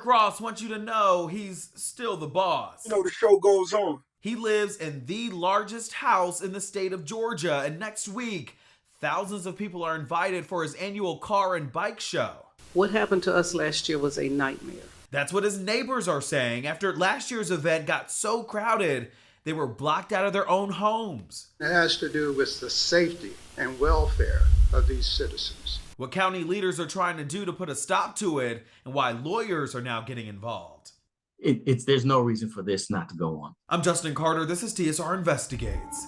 Rick Ross wants you to know he's still the boss. You know, the show goes on. He lives in the largest house in the state of Georgia, and next week, thousands of people are invited for his annual car and bike show. What happened to us last year was a nightmare. That's what his neighbors are saying after last year's event got so crowded, they were blocked out of their own homes. It has to do with the safety and welfare of these citizens. What county leaders are trying to do to put a stop to it, and why lawyers are now getting involved. There's no reason for this not to go on. I'm Justin Carter. This is TSR Investigates.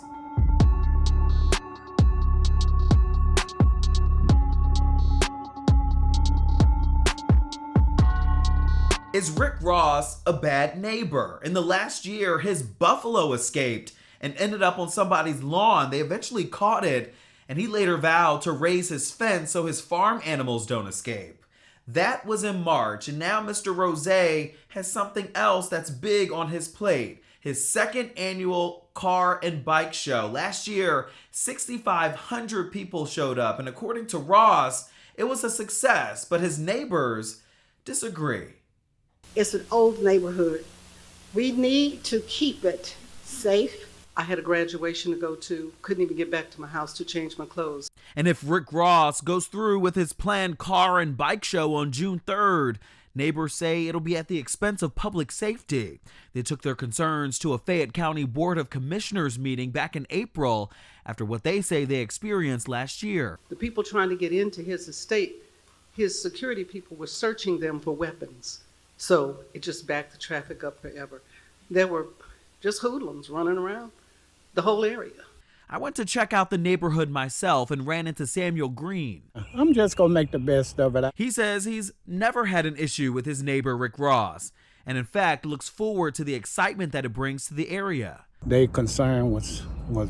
Is Rick Ross a bad neighbor? In the last year, his buffalo escaped and ended up on somebody's lawn. They eventually caught it, and he later vowed to raise his fence so his farm animals don't escape. That was in March, and now Mr. Rose has something else that's big on his plate. His second annual car and bike show. Last year, 6,500 people showed up, and according to Ross, it was a success, but his neighbors disagree. It's an old neighborhood. We need to keep it safe. I had a graduation to go to, couldn't even get back to my house to change my clothes. And if Rick Ross goes through with his planned car and bike show on June 3rd, neighbors say it'll be at the expense of public safety. They took their concerns to a Fayette County Board of Commissioners meeting back in April after what they say they experienced last year. The people trying to get into his estate, his security people were searching them for weapons. So it just backed the traffic up forever. There were just hoodlums running around the whole area. I went to check out the neighborhood myself and ran into Samuel Green. I'm just going to make the best of it. He says he's never had an issue with his neighbor Rick Ross, and in fact looks forward to the excitement that it brings to the area. They concerned was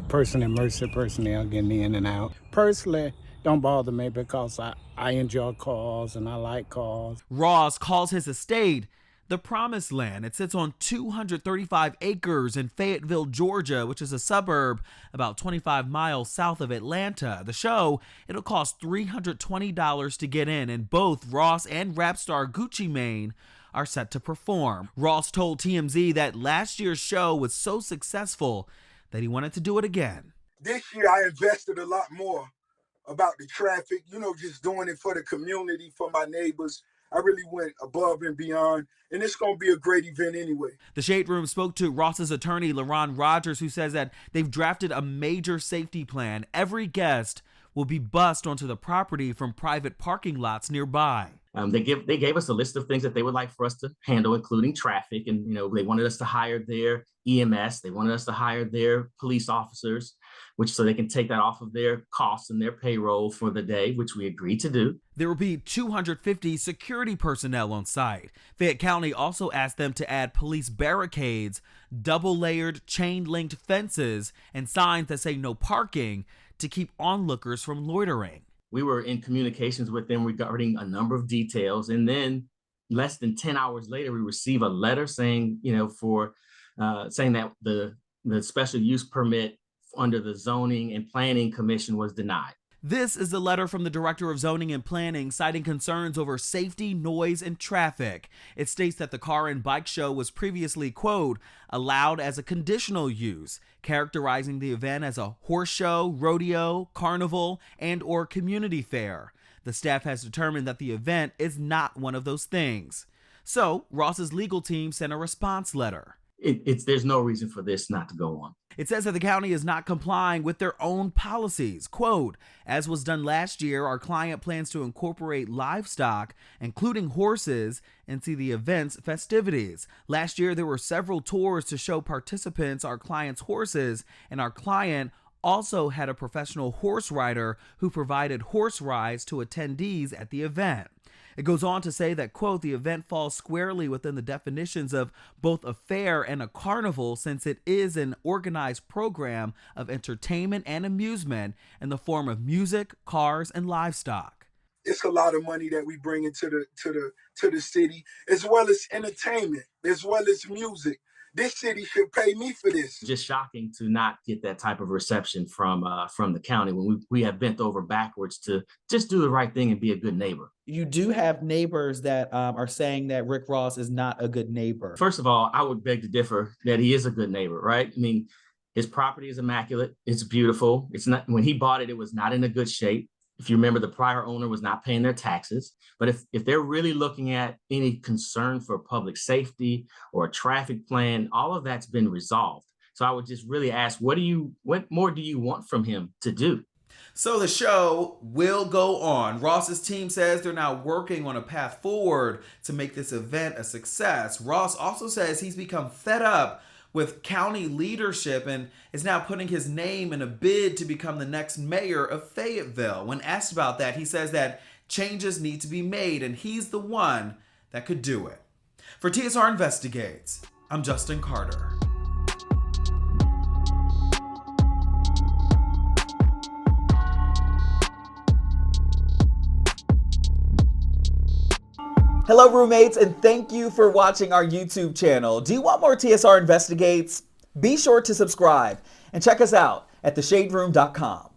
person and mercy personnel getting in and out. Personally, don't bother me because I enjoy cars and I like cars. Ross calls his estate the Promised Land. It sits on 235 acres in Fayetteville, Georgia, which is a suburb about 25 miles south of Atlanta. The show, it'll cost $320 to get in, and both Ross and rap star Gucci Mane are set to perform. Ross told TMZ that last year's show was so successful that he wanted to do it again. This year I invested a lot more about the traffic, just doing it for the community, for my neighbors. I really went above and beyond, and it's going to be a great event anyway. The Shade Room spoke to Ross's attorney, LaRon Rogers, who says that they've drafted a major safety plan. Every guest will be bused onto the property from private parking lots nearby. They gave us a list of things that they would like for us to handle, including traffic. And, they wanted us to hire their EMS. They wanted us to hire their police officers, so they can take that off of their costs and their payroll for the day, which we agreed to do. There will be 250 security personnel on site. Fayette County also asked them to add police barricades, double-layered chain-linked fences, and signs that say no parking to keep onlookers from loitering. We were in communications with them regarding a number of details. And then less than 10 hours later, we receive a letter saying, saying that the special use permit under the Zoning and Planning Commission was denied. This is the letter from the Director of Zoning and Planning citing concerns over safety, noise, and traffic. It states that the car and bike show was previously, quote, allowed as a conditional use, characterizing the event as a horse show, rodeo, carnival, and or community fair. The staff has determined that the event is not one of those things. So Ross's legal team sent a response letter. There's no reason for this not to go on. It says that the county is not complying with their own policies. Quote, as was done last year, our client plans to incorporate livestock, including horses, into the event's festivities. Last year, there were several tours to show participants our client's horses, and our client also had a professional horse rider who provided horse rides to attendees at the event. It goes on to say that, quote, the event falls squarely within the definitions of both a fair and a carnival, since it is an organized program of entertainment and amusement in the form of music, cars, and livestock. It's a lot of money that we bring into the city, as well as entertainment, as well as music. this city should pay me for this. Just shocking to not get that type of reception from the county when we have bent over backwards to just do the right thing and be a good neighbor. You do have neighbors that are saying that Rick Ross is not a good neighbor. First of all, I would beg to differ that he is a good neighbor, right? I mean, his property is immaculate. It's beautiful. It's not, when he bought it, it was not in a good shape. If you remember, the prior owner was not paying their taxes. But if they're really looking at any concern for public safety or a traffic plan, all of that's been resolved. So I would just really ask, what more do you want from him to do? So the show will go on. Ross's team says they're now working on a path forward to make this event a success. Ross also says he's become fed up with county leadership and is now putting his name in a bid to become the next mayor of Fayetteville. When asked about that, he says that changes need to be made and he's the one that could do it. For TSR Investigates, I'm Justin Carter. Hello, roommates, and thank you for watching our YouTube channel. Do you want more TSR Investigates? Be sure to subscribe and check us out at theshaderoom.com.